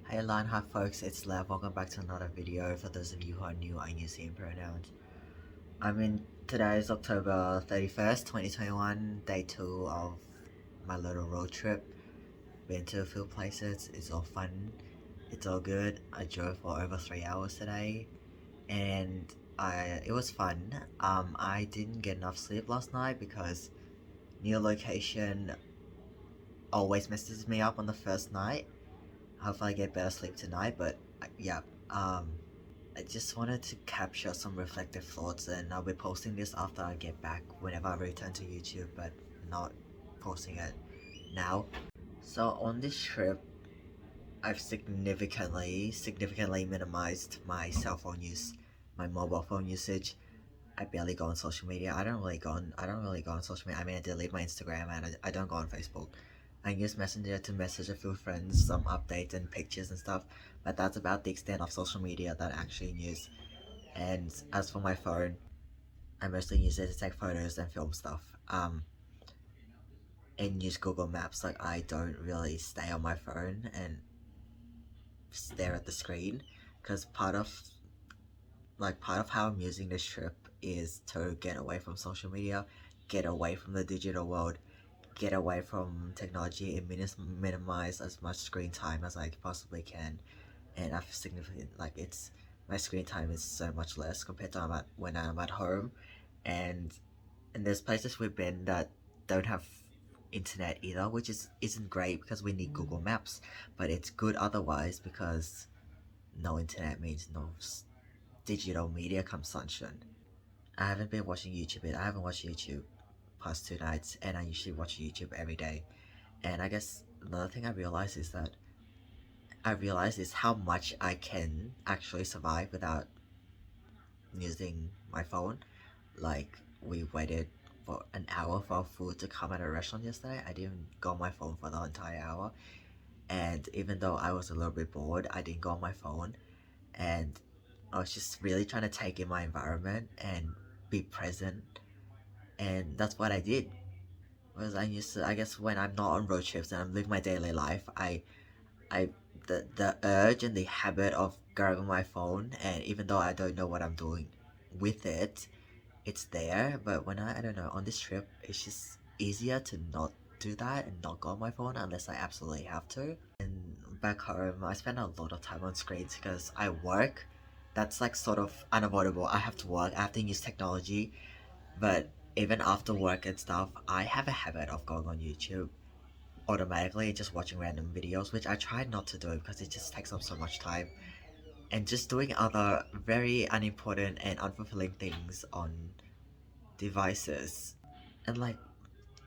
Hey Lionheart folks, it's Lev. Welcome back to another video. For those of you who are new, I use him pronouns. Today is October 31st, 2021, day 2 of my little road trip. Been to a few places, it's all fun, it's all good. I drove for over 3 hours today, and it was fun. I didn't get enough sleep last night because new location always messes me up on the first night. Hopefully I get better sleep tonight, but yeah, um, I just wanted to capture some reflective thoughts, and I'll be posting this after I get back whenever I return to YouTube, but not posting it now. So on this trip, I've significantly minimized my cell phone use, my mobile phone usage. I barely go on social media. I don't really go on social media. I mean, I delete my Instagram and I don't go on Facebook. I use Messenger to message a few friends, some updates and pictures and stuff, but that's about the extent of social media that I actually use. And as for my phone, I mostly use it to take photos and film stuff. And use Google Maps. Like, I don't really stay on my phone and stare at the screen, because part of how I'm using this trip is to get away from social media, get away from the digital world, get away from technology, and minimize as much screen time as I possibly can. And I've significant it's my screen time is so much less compared to when I'm at home, and there's places we've been that don't have internet either, which isn't great because we need Google Maps, but it's good otherwise because no internet means no digital media consumption. I haven't been watching YouTube yet. I haven't watched YouTube past 2 nights, and I usually watch YouTube every day. And I guess another thing I realize is how much I can actually survive without using my phone. Like, we waited for an hour for our food to come at a restaurant yesterday. I didn't go on my phone for the entire hour. And even though I was a little bit bored, I didn't go on my phone. And I was just really trying to take in my environment and be present. And that's what I did. Whereas I guess when I'm not on road trips and I'm living my daily life, I the urge and the habit of grabbing my phone, and even though I don't know what I'm doing with it, it's there. But when I don't know, on this trip, it's just easier to not do that and not go on my phone unless I absolutely have to. And back home, I spend a lot of time on screens because I work. That's like sort of unavoidable. I have to work, I have to use technology, but even after work and stuff, I have a habit of going on YouTube automatically, just watching random videos, which I try not to do because it just takes up so much time, and just doing other very unimportant and unfulfilling things on devices. And like,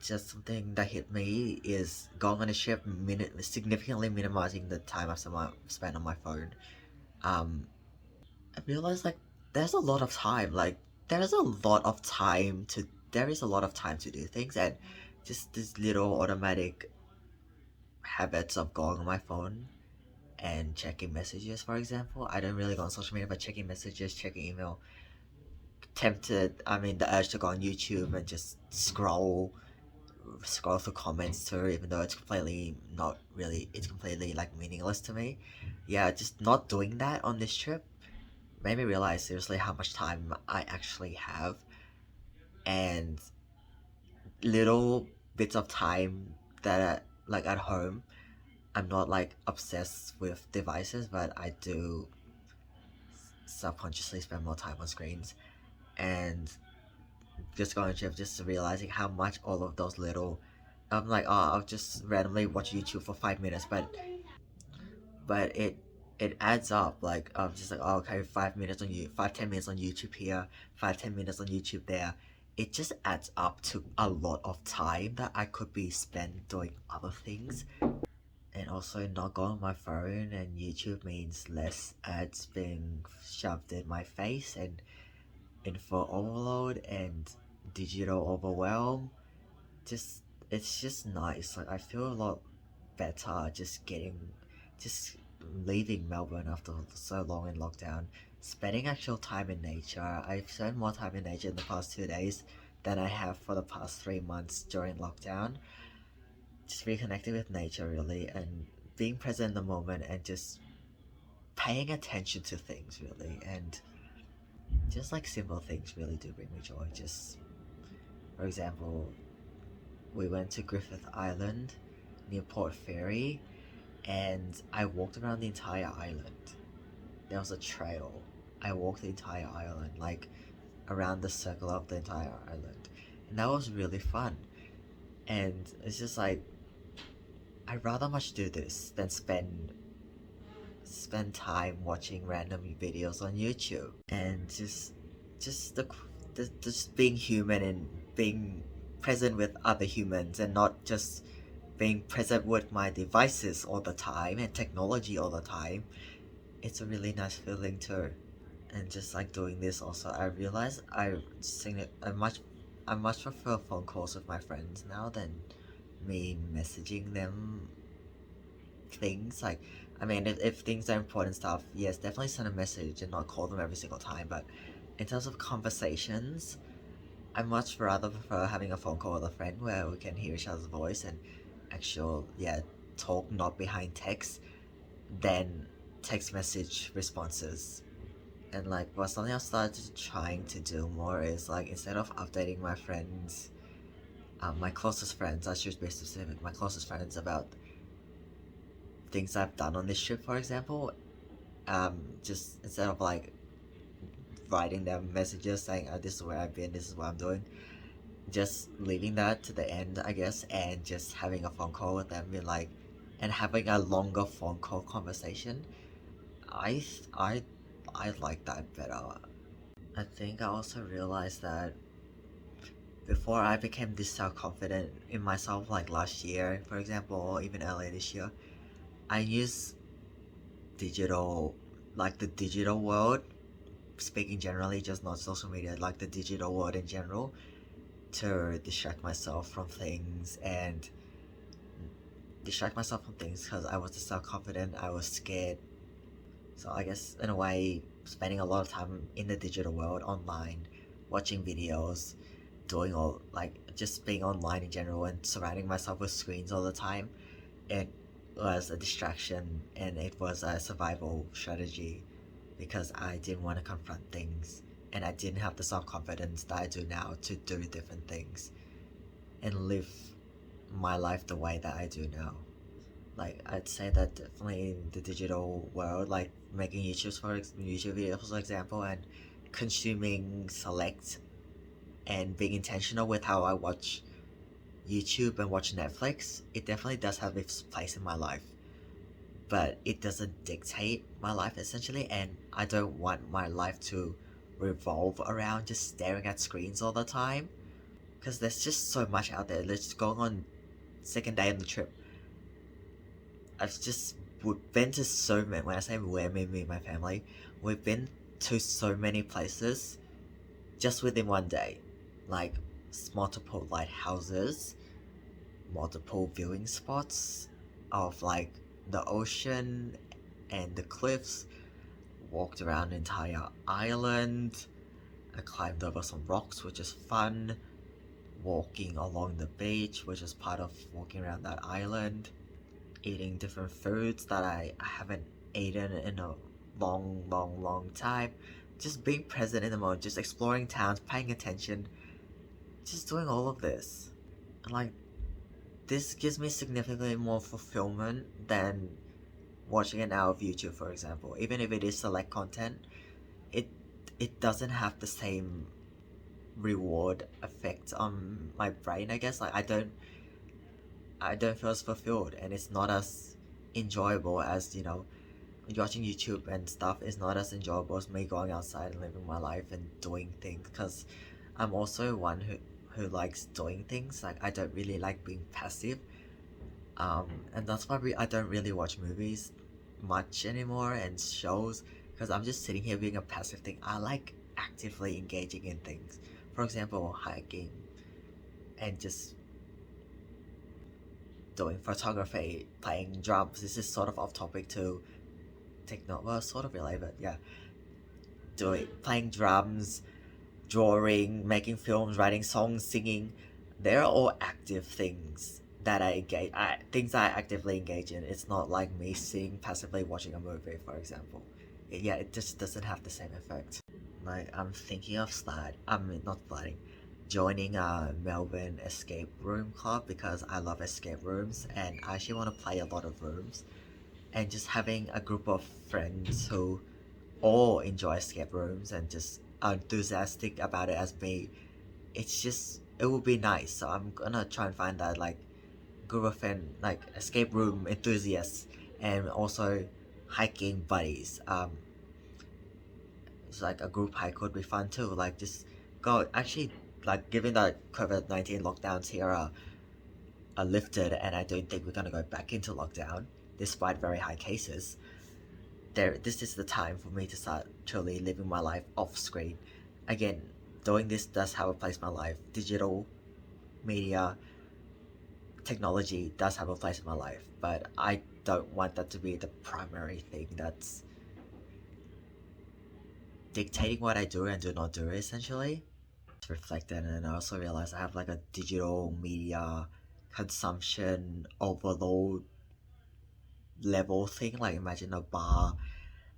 just something that hit me is going on a trip, significantly minimizing the time I've spent on my phone. Um, I realized like there's a lot of time. There's a lot of time to there is a lot of time to do things, and just this little automatic habits of going on my phone and checking messages. For example, I don't really go on social media, but checking messages, checking email, the urge to go on YouTube and just scroll through comments too, even though it's completely like meaningless to me. Yeah, just not doing that on this trip made me realize seriously how much time I actually have, and little bits of time that like at home, I'm not like obsessed with devices, but I do subconsciously spend more time on screens. And just going to just realizing how much all of those little, I'm like, oh, I'll just randomly watch YouTube for 5 minutes, but it adds up. Like, I'm just like, oh, okay, 5 minutes on you, 5-10 minutes on YouTube here, 5-10 minutes on YouTube there. It just adds up to a lot of time that I could be spent doing other things. And also, not going on my phone and YouTube means less ads being shoved in my face, and info overload and digital overwhelm. Just It's just nice. Like, I feel a lot better just leaving Melbourne after so long in lockdown, spending actual time in nature. I've spent more time in nature in the past 2 days than I have for the past 3 months during lockdown. Just reconnecting with nature really, and being present in the moment, and just paying attention to things really, and just like simple things really do bring me joy. Just for example, we went to Griffith Island near Port Fairy, and I walked around the entire island. There was a trail. I walked the entire island, like around the circle of the entire island, and that was really fun. And it's just like I'd rather much do this than spend time watching random videos on YouTube, and just the just being human and being present with other humans, and not just being present with my devices all the time and technology all the time. It's a really nice feeling too. And just like doing this also, I realize I much prefer phone calls with my friends now than me messaging them things. Like, I mean, if things are important stuff, yes, definitely send a message and not call them every single time. But in terms of conversations, I much rather prefer having a phone call with a friend where we can hear each other's voice and actual, yeah, talk not behind text than text message responses. And like, what something I started trying to do more is like, instead of updating my friends, my closest friends, I should be specific, my closest friends about things I've done on this trip, for example, just instead of like writing them messages saying, this is where I've been, this is what I'm doing, just leaving that to the end, I guess, and just having a phone call with them, be like, and having a longer phone call conversation. I I I like that better. I think I also realized that before I became this self-confident in myself, like last year, for example, or even earlier this year, I use digital, like the digital world, speaking generally, just not social media, like the digital world in general, to distract myself from things and distract myself from things because I was self-confident, I was scared. So I guess in a way, spending a lot of time in the digital world, online, watching videos, doing all like just being online in general and surrounding myself with screens all the time, it was a distraction and it was a survival strategy because I didn't want to confront things and I didn't have the self-confidence that I do now to do different things and live my life the way that I do now. Like, I'd say that definitely in the digital world, like making YouTube videos for example, and consuming select and being intentional with how I watch YouTube and watch Netflix, it definitely does have its place in my life. But it doesn't dictate my life essentially, and I don't want my life to revolve around just staring at screens all the time. Because there's just so much out there. Let's go on second day on the trip. I've just we've been to so many. When I say we're me and my family, we've been to so many places just within one day, like multiple lighthouses, multiple viewing spots of like the ocean and the cliffs. Walked around the entire island. I climbed over some rocks, which is fun. Walking along the beach, which is part of walking around that island. Eating different foods that I haven't eaten in a long time. Just being present in the moment, just exploring towns, paying attention, just doing all of this. And like, this gives me significantly more fulfillment than watching an hour of YouTube, for example. Even if it is select content, it it doesn't have the same reward effect on my brain, I guess. Like, I don't feel as fulfilled, and it's not as enjoyable as, you know, watching YouTube and stuff is not as enjoyable as me going outside and living my life and doing things, because I'm also one who likes doing things. Like, I don't really like being passive, and that's why I don't really watch movies much anymore and shows, because I'm just sitting here being a passive thing. I like actively engaging in things, for example hiking and just doing photography, playing drums. This is sort of off topic to techno, well, sort of related, but yeah. Playing drums, drawing, making films, writing songs, singing. They're all active things that I engage, things I actively engage in. It's not like me seeing passively watching a movie, for example. Yeah, it just doesn't have the same effect. Like I'm thinking of not sliding, joining a Melbourne escape room club because I love escape rooms and I actually want to play a lot of rooms. And just having a group of friends who all enjoy escape rooms and just are enthusiastic about it as me, it would be nice. So I'm gonna try and find that like group of friend like escape room enthusiasts and also hiking buddies. It's like a group hike would be fun too. Like just go actually like given that COVID-19 lockdowns here are lifted and I don't think we're gonna go back into lockdown despite very high cases. This is the time for me to start truly living my life off screen. Again, doing this does have a place in my life. Digital media technology does have a place in my life, but I don't want that to be the primary thing that's dictating what I do and do not do essentially. It's reflected, and I also realized I have like a digital media consumption overload level thing. Like imagine a bar,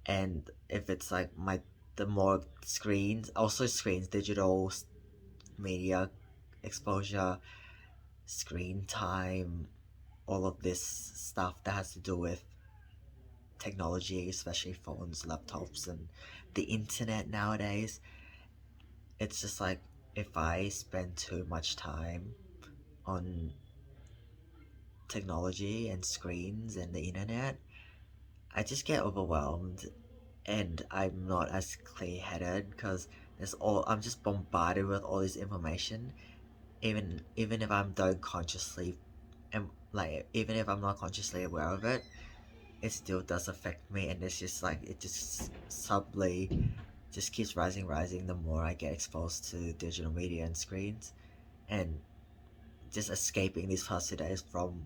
and if it's like the more screens, also screens, digital media exposure, screen time, all of this stuff that has to do with technology, especially phones, laptops, and the internet nowadays. It's just like if I spend too much time on technology and screens and the internet, I just get overwhelmed and I'm not as clear headed because I'm just bombarded with all this information. Even if I'm don't consciously and like even if I'm not consciously aware of it, it still does affect me and it's just like it just subtly just keeps rising the more I get exposed to digital media and screens and just escaping these past 2 days from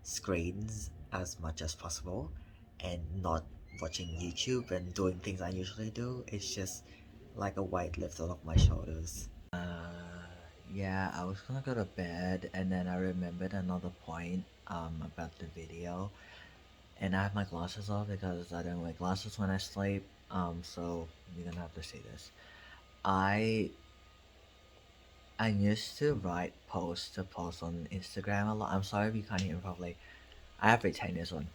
screens as much as possible and not watching YouTube and doing things I usually do. It's just like a weight lifted off my shoulders. Yeah, I was gonna go to bed and then I remembered another point about the video and I have my glasses off because I don't wear glasses when I sleep. So you're gonna have to see this. I I used to write posts to post on Instagram a lot. I'm sorry if you can't hear me properly. I have retained this one.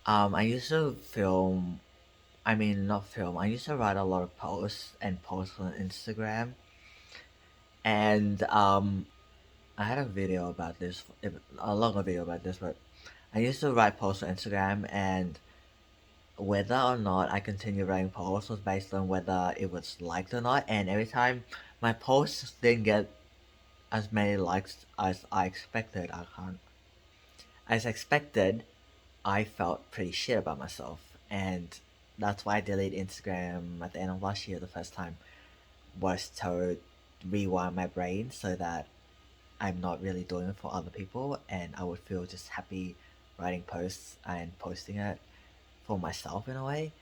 I used to film. I mean, not film. I used to write a lot of posts and post on Instagram, and I had a video about this, a longer video about this, but I used to write posts on Instagram, and whether or not I continue writing posts was based on whether it was liked or not. And every time my posts didn't get as many likes as I expected, as expected, I felt pretty shit about myself, and that's why I deleted Instagram at the end of last year. The first time was to rewind my brain so that I'm not really doing it for other people, and I would feel just happy writing posts and posting it for myself in a way.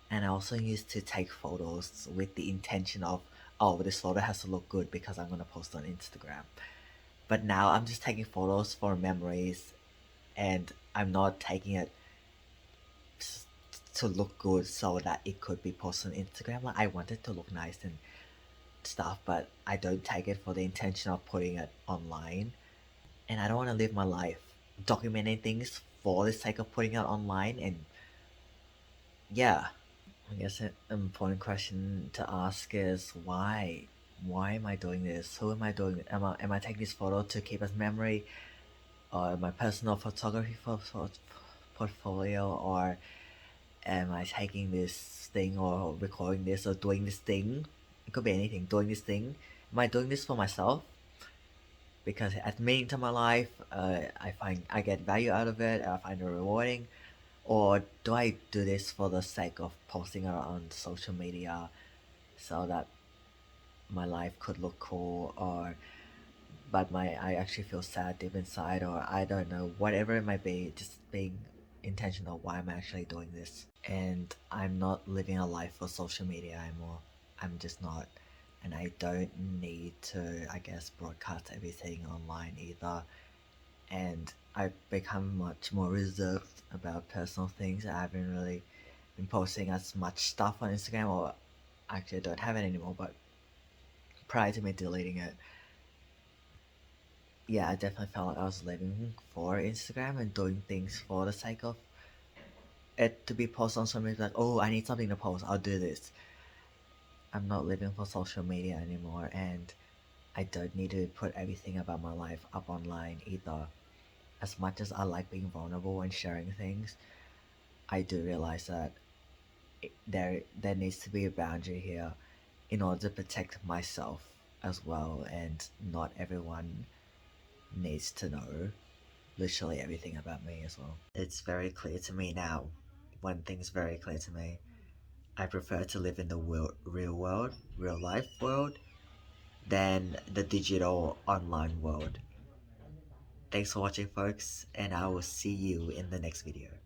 And I also used to take photos with the intention of, oh, this photo has to look good because I'm gonna post on Instagram. But now I'm just taking photos for memories, and I'm not taking it to look good so that it could be posted on Instagram. Like I want it to look nice and stuff, but I don't take it for the intention of putting it online. And I don't want to live my life documenting things for the sake of putting it online. And yeah, I guess an important question to ask is why? Why am I doing this? Who am I doing it? Am I taking this photo to keep as memory or my personal photography portfolio, or am I taking this thing or recording this or doing this thing? It could be anything. Doing this thing. Am I doing this for myself? Because it adds meaning to my life. I get value out of it. I find it rewarding. Or do I do this for the sake of posting it on social media so that my life could look cool, or but I actually feel sad deep inside, or I don't know, whatever it might be, just being intentional why I'm actually doing this. And I'm not living a life for social media anymore. I'm just not. And I don't need to, I guess, broadcast everything online either. and I've become much more reserved about personal things. I haven't really been posting as much stuff on Instagram, or actually I don't have it anymore, but prior to me deleting it, yeah, I definitely felt like I was living for Instagram and doing things for the sake of it to be posted on social media. Like, oh, I need something to post, I'll do this. I'm not living for social media anymore, and I don't need to put everything about my life up online either. As much as I like being vulnerable and sharing things, I do realize that there needs to be a boundary here in order to protect myself as well, and not everyone needs to know literally everything about me as well. It's very clear to me now. One thing's very clear to me. I prefer to live in the real world, real life world, than the digital online world. Thanks for watching, folks, and I will see you in the next video.